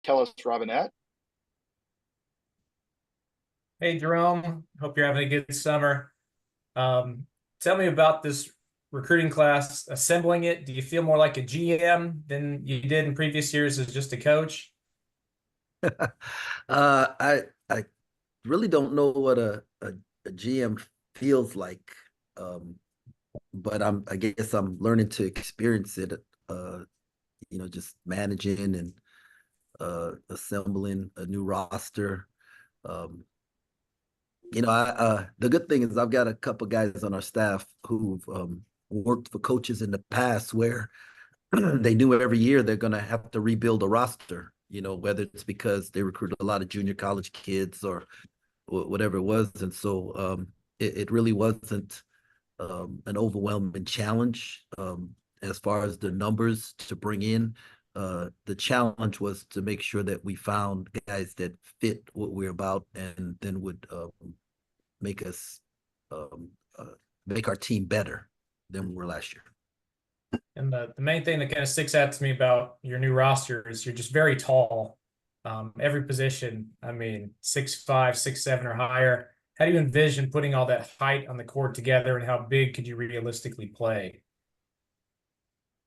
Kellis Robinette. Hey, Jerome. Hope you're having a good summer. Um, Tell me about this recruiting class, assembling it. Do you feel more like a GM than you did in previous years as just a coach? I really don't know what a GM feels like, um, but I guess I'm learning to experience it. Uh, just managing and assembling a new roster. Um, the good thing is I've got a couple guys on our staff who've worked for coaches in the past where they knew every year they're going to have to rebuild a roster. Whether it's because they recruited a lot of junior college kids or whatever it was. And so it really wasn't an overwhelming challenge as far as the numbers to bring in. The challenge was to make sure that we found guys that fit what we're about and then would make us um, uh, make our team better than we were last year. And the main thing that kind of sticks out to me about your new roster is you're just very tall. Every position, I mean, 6'5", 6'7", or higher. How do you envision putting all that height on the court together, and how big could you realistically play?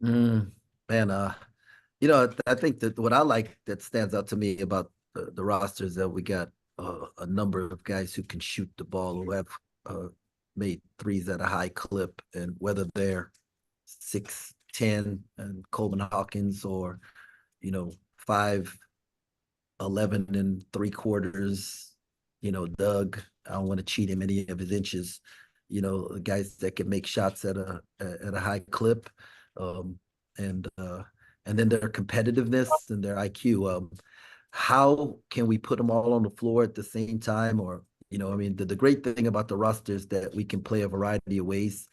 Mm, man, I think that what I like that stands out to me about the roster is that we got a number of guys who can shoot the ball, who have uh, made threes at a high clip, and whether they're 6'10" and Coleman Hawkins or 5'11 3/4, Doug. I don't want to cheat him any of his inches. Guys that can make shots at a high clip, um, and uh, and then their competitiveness and their IQ. How can we put them all on the floor at the same time? Or I mean, the great thing about the roster is that we can play a variety of ways.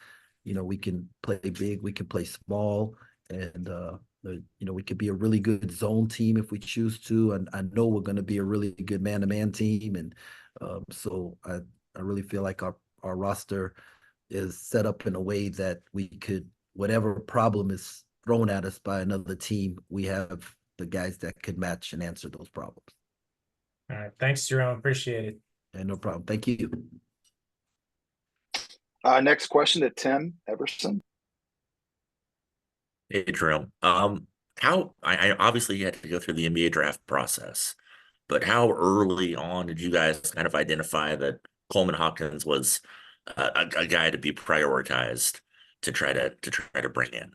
We can play big, we can play small, and we could be a really good zone team if we choose to. And I know we're going to be a really good man-to-man team, and so I really feel like our roster is set up in a way that we could, whatever problem is thrown at us by another team, we have the guys that could match and answer those problems. All right, thanks, Jerome. Appreciate it. And no problem. Thank you. Next question to Tim Everson. Hey, Jerome. How I obviously had to go through the NBA draft process, but how early on did you guys kind of identify that Coleman Hawkins was a guy to be prioritized to try to bring in?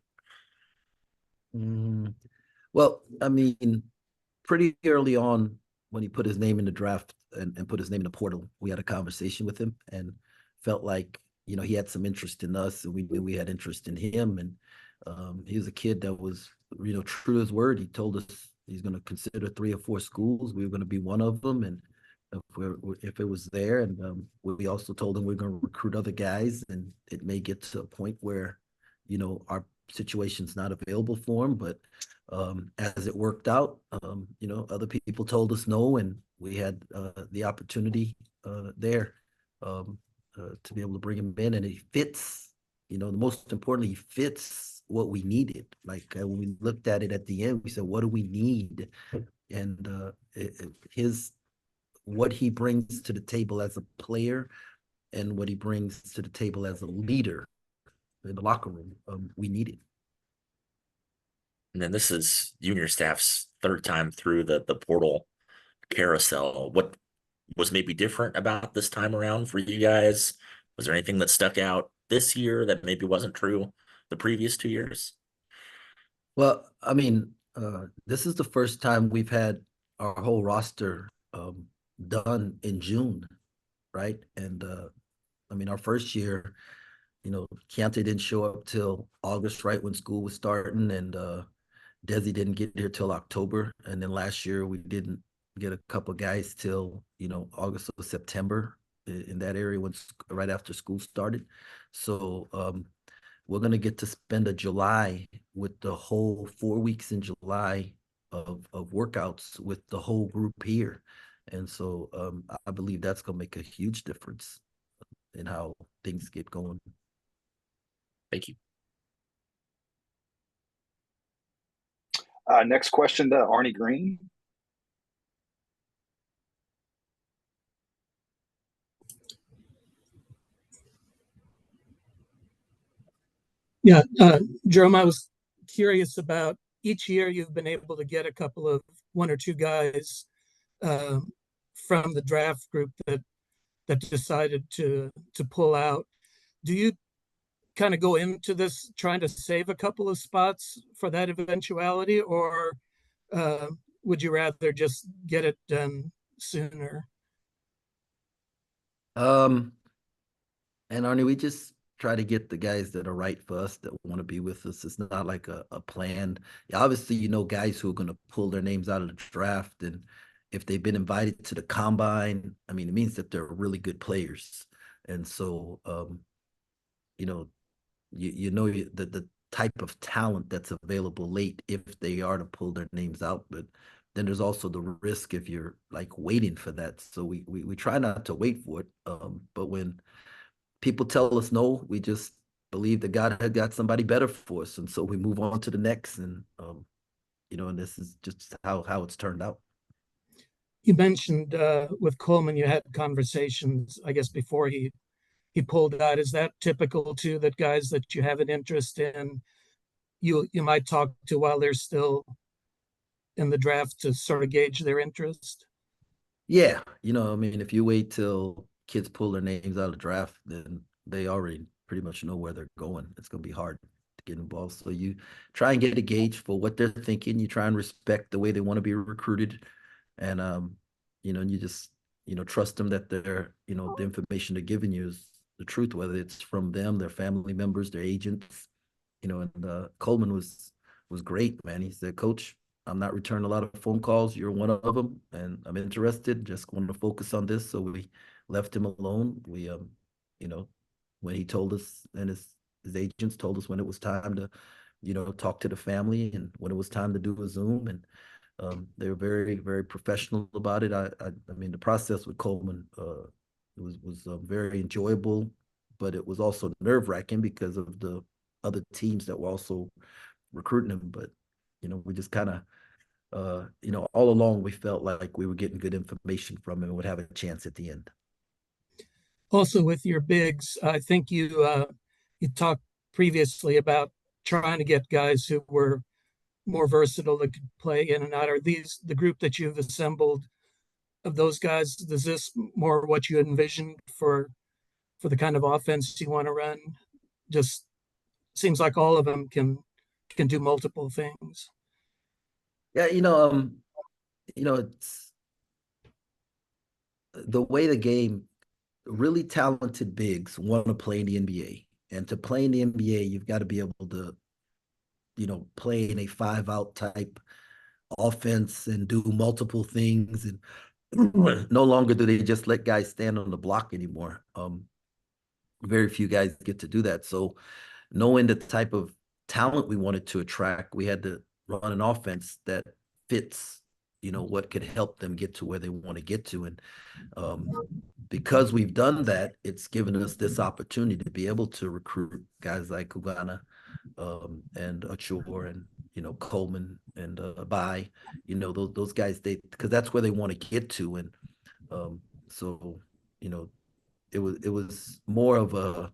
Mm, well, I mean, pretty early on when he put his name in the draft and put his name in the portal, we had a conversation with him and felt like, he had some interest in us and we knew we had interest in him. And he was a kid that was, true to his word. He told us he's going to consider 3 or 4 schools. We were going to be one of them. And if it was there, and we also told him we're going to recruit other guys, and it may get to a point where, our situation's not available for him. But as it worked out, other people told us no, and we had the opportunity there to be able to bring him in, and he fits. The most importantly, he fits what we needed. Like when we looked at it at the end, we said, "What do we need?" And his what he brings to the table as a player and what he brings to the table as a leader in the locker room, we needed. And then this is junior staff's third time through the portal carousel. What was maybe different about this time around for you guys? Was there anything that stuck out this year that maybe wasn't true the previous 2 years? Well, I mean, this is the first time we've had our whole roster done in June, right? And I mean, our first year, Keontae didn't show up till August, right when school was starting, and Desi didn't get here till October, and then last year we didn't get a couple of guys till August or September in that area when right after school started. So we're gonna get to spend a July with the whole 4 weeks in July of workouts with the whole group here, and so I believe that's gonna make a huge difference in how things get going. Thank you. Next question to Arnie Green. Yeah, Jerome, I was curious about each year you've been able to get a couple of one or two guys from the draft group that decided to pull out. Do you kind of go into this trying to save a couple of spots for that eventuality, or uh, would you rather just get it done sooner? Um, and Arnie, we just try to get the guys that are right for us that want to be with us. It's not like a plan. Obviously, guys who are going to pull their names out of the draft, and if they've been invited to the combine, I mean, it means that they're really good players. And so, you know, the type of talent that's available late if they are to pull their names out, but then there's also the risk if you're like waiting for that. So we try not to wait for it. But when people tell us no, we just believe that God had got somebody better for us, and so we move on to the next. And and this is just how it's turned out. You mentioned with Coleman, you had conversations, I guess, before he pulled out. Is that typical too, that guys that you have an interest in, you might talk to while they're still in the draft to sort of gauge their interest? Yeah, I mean, if you wait till kids pull their names out of the draft, then they already pretty much know where they're going. It's going to be hard to get involved. So you try and get a gauge for what they're thinking. You try and respect the way they want to be recruited, and and you just trust them that they're the information they're giving you is the truth, whether it's from them, their family members, their agents. And Coleman was great, man. He said, "Coach, I'm not returning a lot of phone calls. You're one of them, and I'm interested. Just want to focus on this." So we left him alone. We, when he told us, and his agents told us when it was time to, talk to the family, and when it was time to do a Zoom, and they were very, very professional about it. I mean, the process with Coleman was very enjoyable, but it was also nerve-wracking because of the other teams that were also recruiting him. But we just kind of all along we felt like we were getting good information from him and would have a chance at the end. Also, with your bigs, I think you talked previously about trying to get guys who were more versatile that could play in and out. Are these the group that you've assembled of those guys? Is this more what you envisioned for the kind of offense you want to run? Just seems like all of them can do multiple things. Yeah, it's the way the game, really talented bigs want to play in the NBA. And to play in the NBA, you've got to be able to, play in a 5-out type offense and do multiple things. And no longer do they just let guys stand on the block anymore. Very few guys get to do that. So knowing the type of talent we wanted to attract, we had to run an offense that fits, what could help them get to where they want to get to. And because we've done that, it's given us this opportunity to be able to recruit guys like Kugana and Achor and Coleman and Bai, those guys, because that's where they want to get to. And so it was more of a,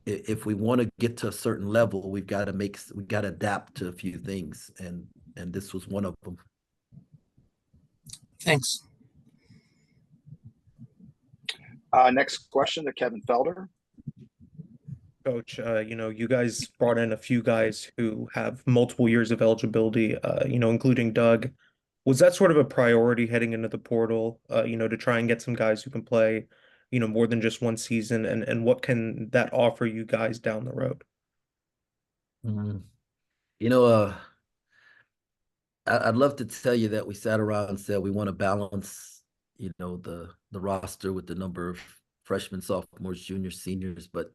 if we want to get to a certain level, we got to adapt to a few things, and this was one of them. Thanks. Next question to Kevin Felder. Coach, you guys brought in a few guys who have multiple years of eligibility, including Doug. Was that sort of a priority heading into the portal, to try and get some guys who can play, more than just one season? And what can that offer you guys down the road? Mm-hmm. I'd love to tell you that we sat around and said we want to balance, the roster with the number of freshmen, sophomores, juniors, seniors, but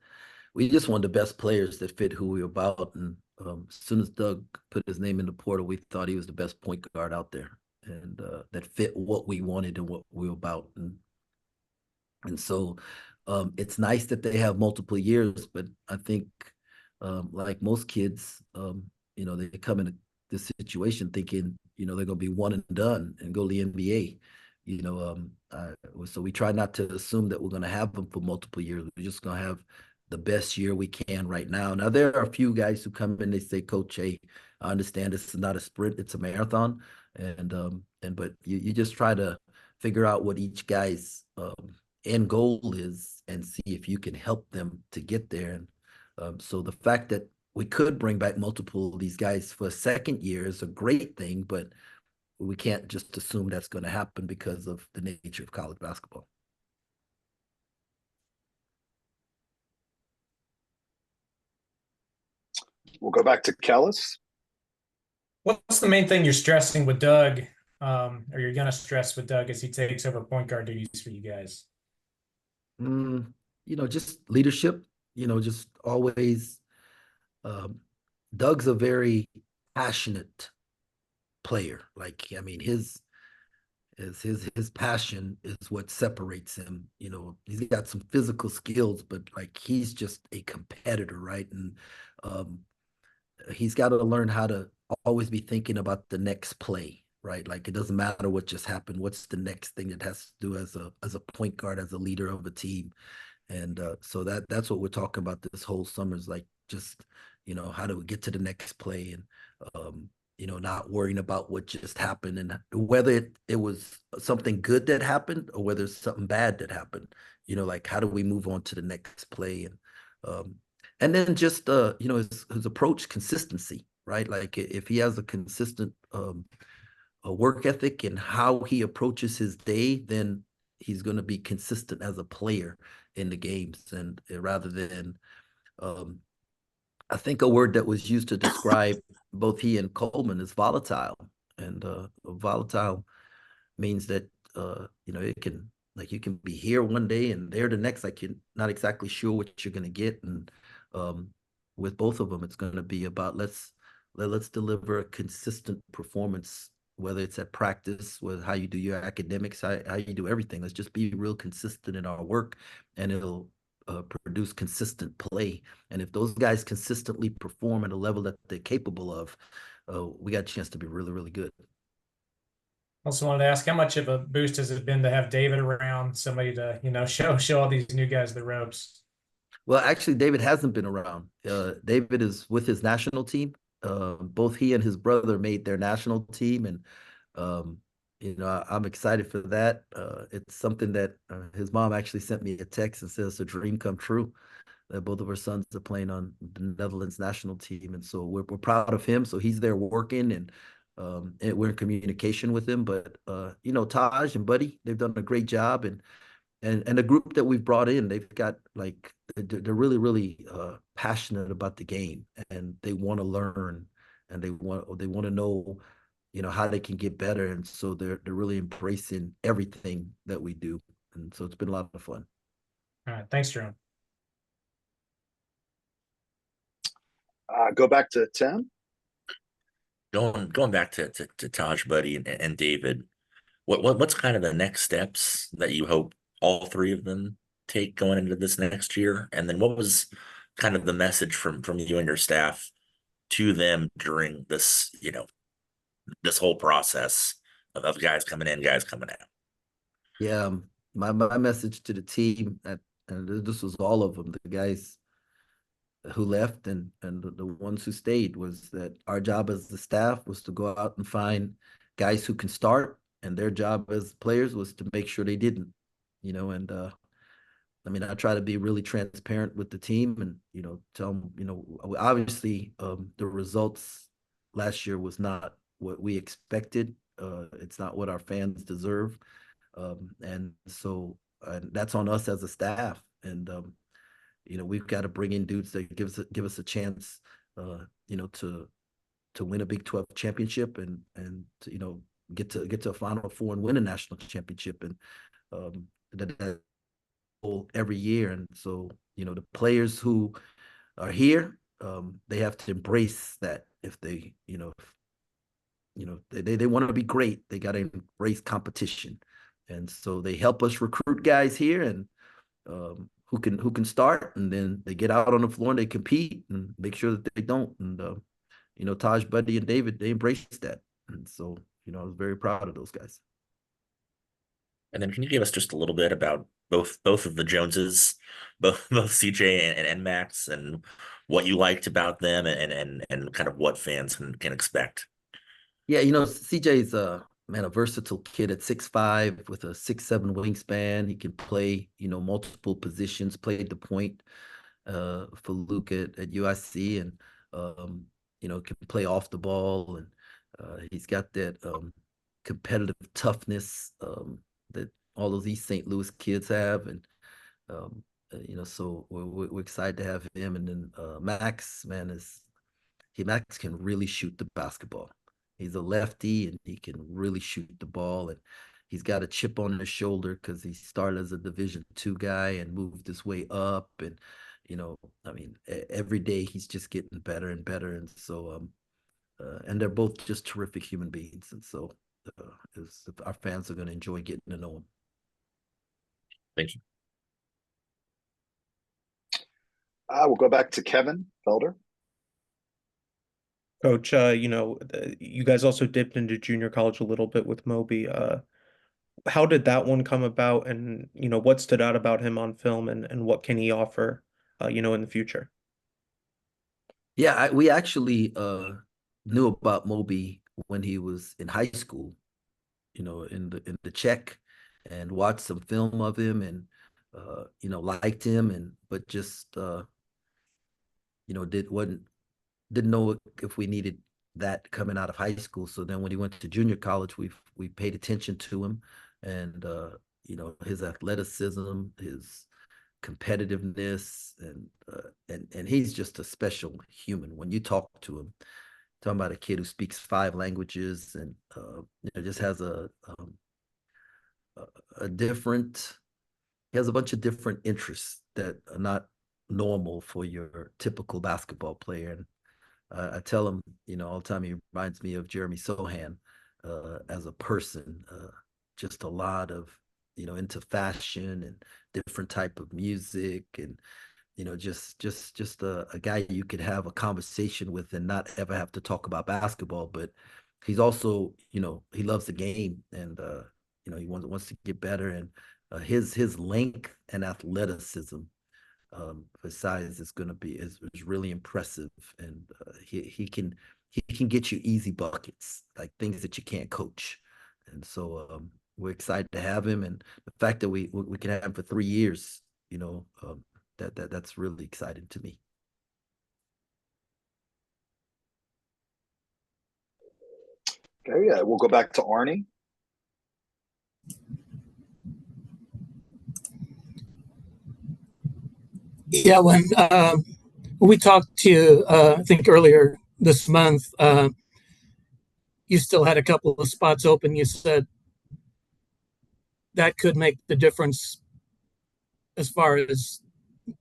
we just wanted the best players that fit who we were about. And as soon as Doug put his name in the portal, we thought he was the best point guard out there, and that fit what we wanted and what we were about. And so it's nice that they have multiple years, but I think like most kids, they come into this situation thinking, they're going to be one and done and go to the NBA. So we try not to assume that we're going to have them for multiple years. We're just going to have the best year we can right now. Now there are a few guys who come in, they say, Coach, hey, I understand this is not a sprint, it's a marathon. But you just try to figure out what each guy's end goal is and see if you can help them to get there. And so the fact that we could bring back multiple of these guys for a second year is a great thing, but we can't just assume that's going to happen because of the nature of college basketball. We'll go back to Kellis. What's the main thing you're stressing with Doug, or you're going to stress with Doug as he takes over point guard duties for you guys? Just leadership, just always. Doug's a very passionate player. Like, I mean, his passion is what separates him. He's got some physical skills, but like he's just a competitor, right? And he's got to learn how to always be thinking about the next play, right? Like it doesn't matter what just happened. What's the next thing that has to do as a point guard, as a leader of a team? And so that's what we're talking about this whole summer is like just, how do we get to the next play and, not worrying about what just happened and whether it was something good that happened or whether it's something bad that happened, like how do we move on to the next play? And then just, his approach, consistency, right? Like if he has a consistent a work ethic and how he approaches his day, then he's going to be consistent as a player in the games. And rather than, I think a word that was used to describe both he and Coleman is volatile. And volatile means that, it can, like you can be here one day and there the next, like you're not exactly sure what you're going to get. And with both of them, it's going to be about let's deliver a consistent performance, whether it's at practice, with how you do your academics, how you do everything. Let's just be real consistent in our work, and it'll produce consistent play. And if those guys consistently perform at a level that they're capable of, we got a chance to be really, really good. Also wanted to ask, how much of a boost has it been to have David around, somebody to, show all these new guys the ropes? Well, actually, David hasn't been around. David is with his national team. Both he and his brother made their national team, and I'm excited for that. It's something that his mom actually sent me a text and says it's a dream come true that both of our sons are playing on the Netherlands national team, and so we're proud of him. So he's there working, and we're in communication with him. But Taj and Buddy, they've done a great job, and the group that we've brought in, they've got like they're really, really passionate about the game, and they want to learn, and they want to know, how they can get better, and so they're really embracing everything that we do, and so it's been a lot of fun. All right, thanks, Jerome. Go back to Tim. Going back to Taj, Buddy, and David, what's kind of the next steps that you hope all three of them take going into this next year? And then what was kind of the message from you and your staff to them during this, this whole process of guys coming in, guys coming out? Yeah, my message to the team, and this was all of them, the guys who left and the ones who stayed, was that our job as the staff was to go out and find guys who can start, and their job as players was to make sure they didn't. And I mean, I try to be really transparent with the team and, tell them, obviously the results last year was not what we expected. It's not what our fans deserve. And so that's on us as a staff. And, we've got to bring in dudes that give us a chance, to win a Big 12 championship and to, get to a Final Four and win a national championship. And that every year. And so, the players who are here, they have to embrace that. If they, they want to be great, they got to embrace competition. And so they help us recruit guys here and who can start, and then they get out on the floor and they compete and make sure that they don't. And Taj, Buddy, and David, they embrace that. And so, I was very proud of those guys. And then can you give us just a little bit about both of the Joneses, both CJ and Max, and what you liked about them, and kind of what fans can expect? Yeah, you know, CJ's a versatile kid at 6'5" with a 6'7" wingspan. He can play, you know, multiple positions, played the point for Luke at UIC, and you know, can play off the ball, and he's got that competitive toughness that all of these St. Louis kids have, and um, you know, so we're excited to have him. And then Max, man, Max can really shoot the basketball. He's a lefty and he can really shoot the ball, and he's got a chip on his shoulder because he started as a Division II guy and moved his way up. And you know, I mean, every day he's just getting better and better. And so and they're both just terrific human beings. And so our fans are going to enjoy getting to know them. Thank you. We'll go back to Kevin Felder. Coach, you know, you guys also dipped into junior college a little bit with Moby. How did that one come about, and you know, what stood out about him on film, and what can he offer, you know, in the future? Yeah, we actually knew about Moby when he was in high school, you know, in the Czech, and watched some film of him, and you know, liked him, and but just you know, didn't know if we needed that coming out of high school. So then when he went to junior college, we paid attention to him, and you know, his athleticism, his competitiveness, and he's just a special human. When you talk to him, talking about a kid who speaks 5 languages, and you know, just has a different, he has a bunch of different interests that are not normal for your typical basketball player. And I tell him, you know, all the time, he reminds me of Jeremy Sohan as a person, just a lot of, you know, into fashion and different type of music, and you know, just a guy you could have a conversation with and not ever have to talk about basketball. But he's also, you know, he loves the game, and you know, he wants to get better, and his length and athleticism, his size is going to be is really impressive, and he can get you easy buckets, like things that you can't coach. And so we're excited to have him, and the fact that we can have him for 3 years, you know, that's really exciting to me. Okay, yeah, we'll go back to Arnie. Yeah, when we talked to you, I think earlier this month, you still had a couple of spots open. You said that could make the difference as far as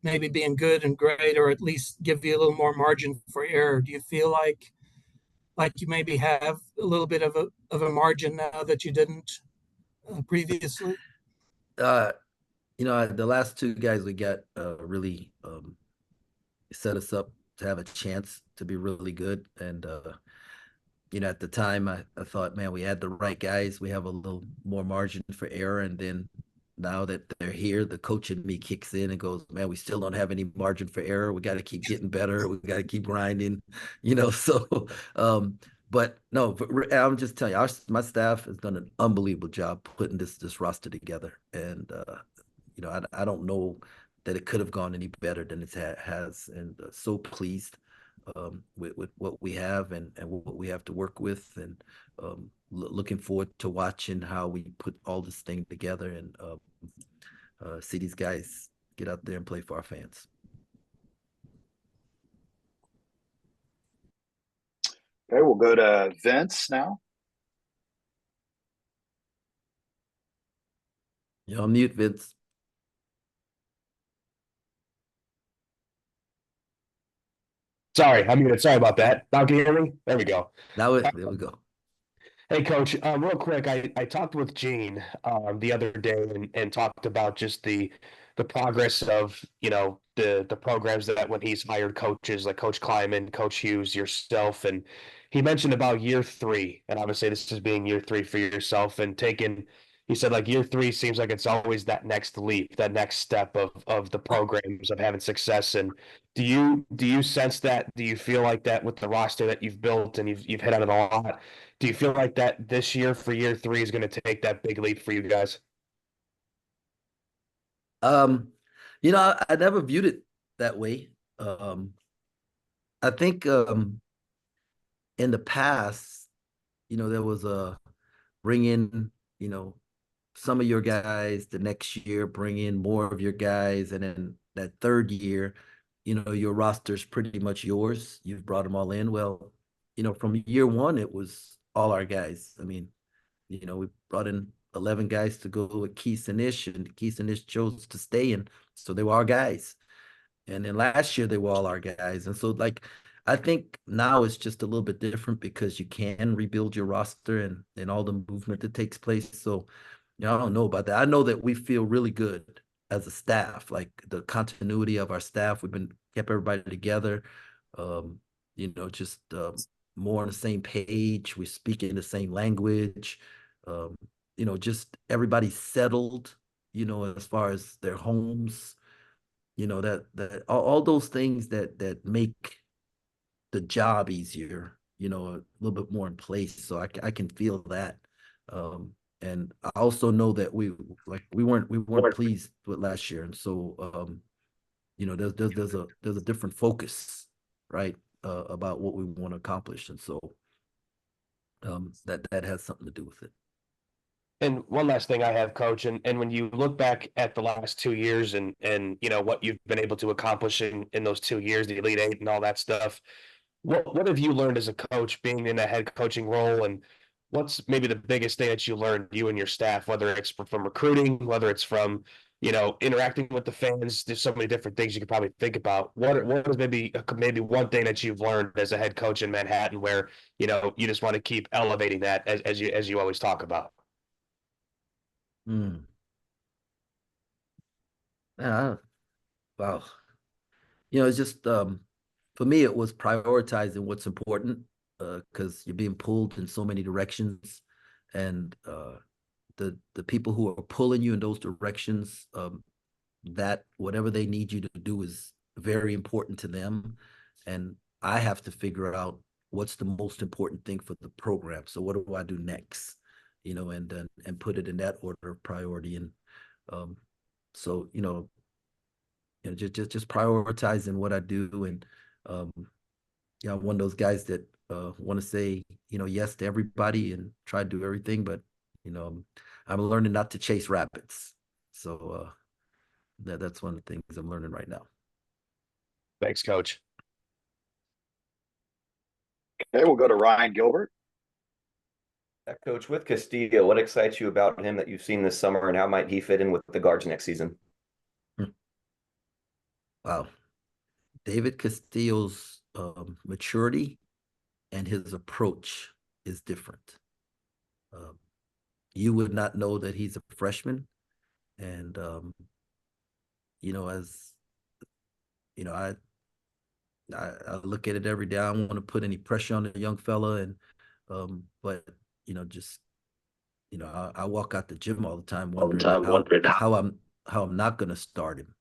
maybe being good and great, or at least give you a little more margin for error. Do you feel like you maybe have a little bit of a margin now that you didn't previously? Uh, you know, the last 2 guys we got really set us up to have a chance to be really good. And you know, at the time, I thought, man, we had the right guys. We have a little more margin for error. And then now that they're here, the coach in me kicks in and goes, man, we still don't have any margin for error. We got to keep getting better. We got to keep grinding, you know. So, but no, I'm just telling you, my staff has done an unbelievable job putting this roster together. And, you know, I don't know that it could have gone any better than it has. And so pleased with what we have, and what we have to work with, and looking forward to watching how we put all this thing together, and see these guys get out there and play for our fans. Okay, we'll go to Vince now. You're on mute, Vince. Sorry, I'm muted. Sorry about that. Now can you hear me? There we go. There we go. Hey, Coach. Real quick, I talked with Gene the other day, and talked about just the progress of, you know, the programs that when he's hired coaches like Coach Kleiman, Coach Hughes, yourself, and he mentioned about year 3, and obviously this is being year 3 for yourself, and taking, he said like year three seems like it's always that next leap, that next step of the programs of having success. And do you sense that? Do you feel like that with the roster that you've built and you've hit on it a lot? Do you feel like that this year for year three is going to take that big leap for you guys? Um, I never viewed it that way. I think in the past, there was a bring in, some of your guys the next year, bring in more of your guys, and then that third year, your roster's pretty much yours. You've brought them all in. Well, from year one, it was all our guys. I mean, we brought in 11 guys to go with Keith and Ish, and Keith and Ish chose to stay, and so they were our guys. And then last year they were all our guys. And so like I think now it's just a little bit different because you can rebuild your roster and all the movement that takes place. So I don't know about that. I know that we feel really good as a staff, like the continuity of our staff. We've been kept everybody together. Just more on the same page. We're speaking the same language. Um, just everybody settled, as far as their homes, that all those things that make the job easier, a little bit more in place. So I can feel that. And I also know that we weren't pleased with last year. And so there's a different focus, right? About what we want to accomplish. And so that has something to do with it. And one last thing I have, Coach, and when you look back at the last 2 years and what you've been able to accomplish in those 2 years, the Elite Eight and all that stuff, what have you learned as a coach being in a head coaching role, and what's maybe the biggest thing that you learned, you and your staff, whether it's from recruiting, whether it's from interacting with the fans? There's so many different things you could probably think about. What is maybe one thing that you've learned as a head coach in Manhattan where you just want to keep elevating that as you always talk about? Mm. Yeah, wow. It's just for me, it was prioritizing what's important because you're being pulled in so many directions, and the people who are pulling you in those directions, that whatever they need you to do is very important to them, and I have to figure out what's the most important thing for the program. So what do I do next? And put it in that order of priority. And so just prioritizing what I do. And I'm one of those guys that want to say yes to everybody and try to do everything, but I'm learning not to chase rabbits. So that's one of the things I'm learning right now. Thanks, Coach. Okay, we'll go to Ryan Gilbert. Coach, with Castillo, what excites you about him that you've seen this summer, and how might he fit in with the guards next season? Wow. David Castillo's maturity and his approach is different. You would not know that he's a freshman. And, I look at it every day. I don't want to put any pressure on the young fella. And, but, I walk out the gym all the time wondering how I'm not going to start him.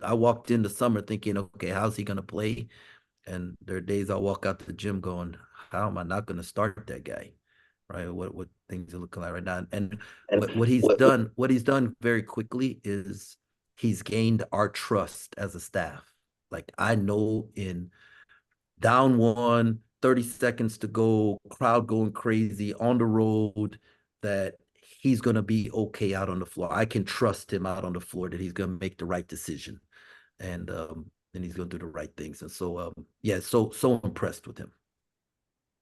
I walked in the summer thinking, okay, how's he going to play? And there are days I walk out the gym going, how am I not going to start that guy? Right? What things are looking like right now? And what he's done very quickly is he's gained our trust as a staff. Like I know in down 1, 30 seconds to go, crowd going crazy on the road, that he's going to be okay out on the floor. I can trust him out on the floor that he's going to make the right decision. And he's going to do the right things. And so, so impressed with him.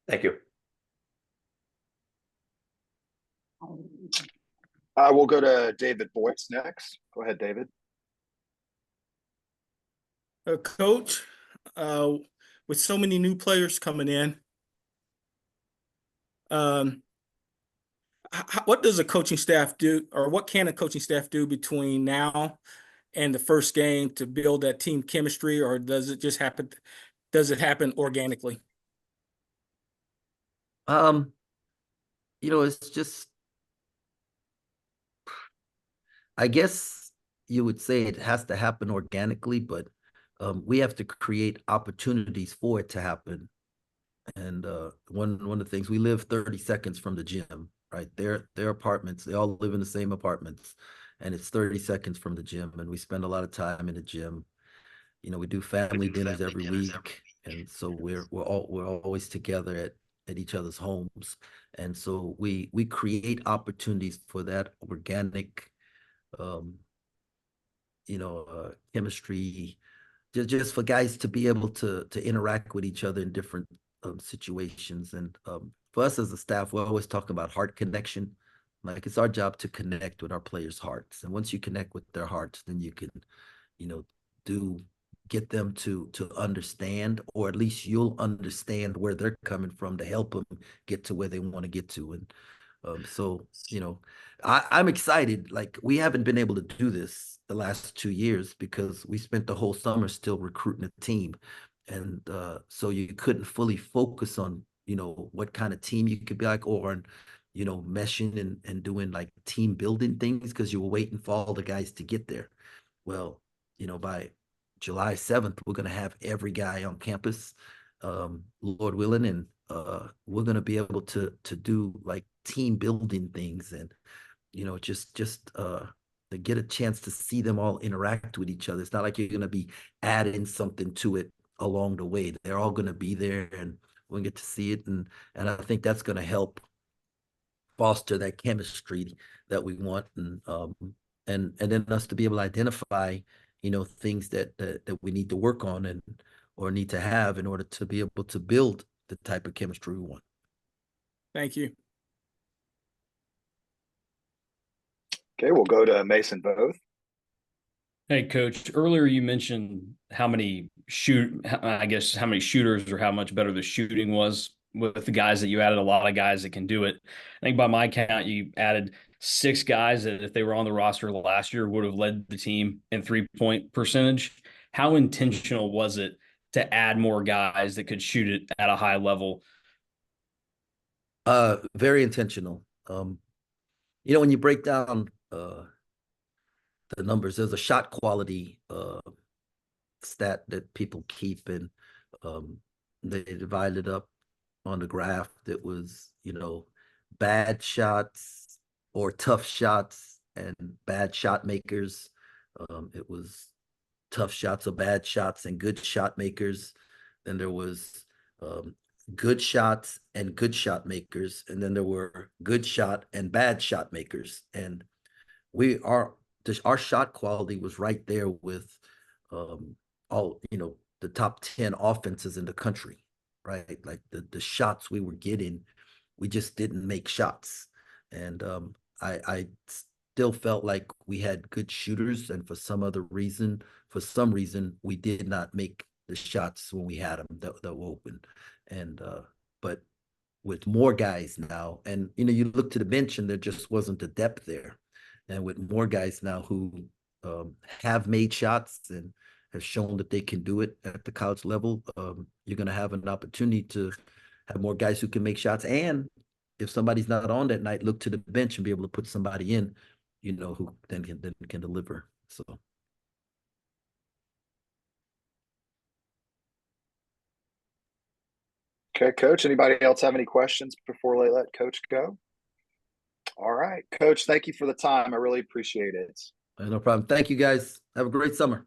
Thank you. We'll go to David Boyce next. Go ahead, David. Coach, with so many new players coming in, what does a coaching staff do, or what can a coaching staff do between now and the first game to build that team chemistry, or does it just happen? Does it happen organically? It's just I guess you would say it has to happen organically, but we have to create opportunities for it to happen. And one of the things, we live 30 seconds from the gym, right? Their apartments, they all live in the same apartments, and it's 30 seconds from the gym, and we spend a lot of time in the gym. You know, we do family dinners every week, and so we're always together at each other's homes, and so we create opportunities for that organic, um, chemistry, just for guys to be able to interact with each other in different situations. And for us as a staff, we're always talking about heart connection. Like, it's our job to connect with our players' hearts, and once you connect with their hearts, then you can, you know, do get them to understand, or at least you'll understand where they're coming from to help them get to where they want to get to. And so, I'm excited. Like, we haven't been able to do this the last 2 years because we spent the whole summer still recruiting a team. And so you couldn't fully focus on, what kind of team you could be like, or on, meshing and doing like team building things, because you were waiting for all the guys to get there. Well, by July 7th, we're going to have every guy on campus, Lord willing, and we're going to be able to do like team building things, and just to get a chance to see them all interact with each other. It's not like you're going to be adding something to it along the way. They're all going to be there, and we'll get to see it, and I think that's going to help foster that chemistry that we want, and then us to be able to identify things that we need to work on, and or need to have in order to be able to build the type of chemistry we want. Thank you. Okay, we'll go to Mason Both. Hey, Coach, earlier you mentioned how many shooters, or how much better the shooting was with the guys that you added. A lot of guys that can do it. I think by my count, you added 6 guys that, if they were on the roster last year, would have led the team in 3-point percentage. How intentional was it to add more guys that could shoot it at a high level? Very intentional. When you break down the numbers, there's a shot quality stat that people keep, and they divided up on the graph that was, bad shots or tough shots and bad shot makers. It was tough shots or bad shots and good shot makers. Then there was good shots and good shot makers, and then there were good shot and bad shot makers. And our shot quality was right there with all the top 10 offenses in the country, right? Like the shots we were getting, we just didn't make shots. And I still felt like we had good shooters, and for some reason, we did not make the shots when we had them that were open. And but with more guys now, and you look to the bench, and there just wasn't the depth there. And with more guys now who have made shots and have shown that they can do it at the college level, you're going to have an opportunity to have more guys who can make shots. And if somebody's not on that night, look to the bench and be able to put somebody in, who then can deliver. So. Okay, Coach, anybody else have any questions before they let Coach go? All right, Coach, thank you for the time. I really appreciate it. No problem. Thank you, guys. Have a great summer.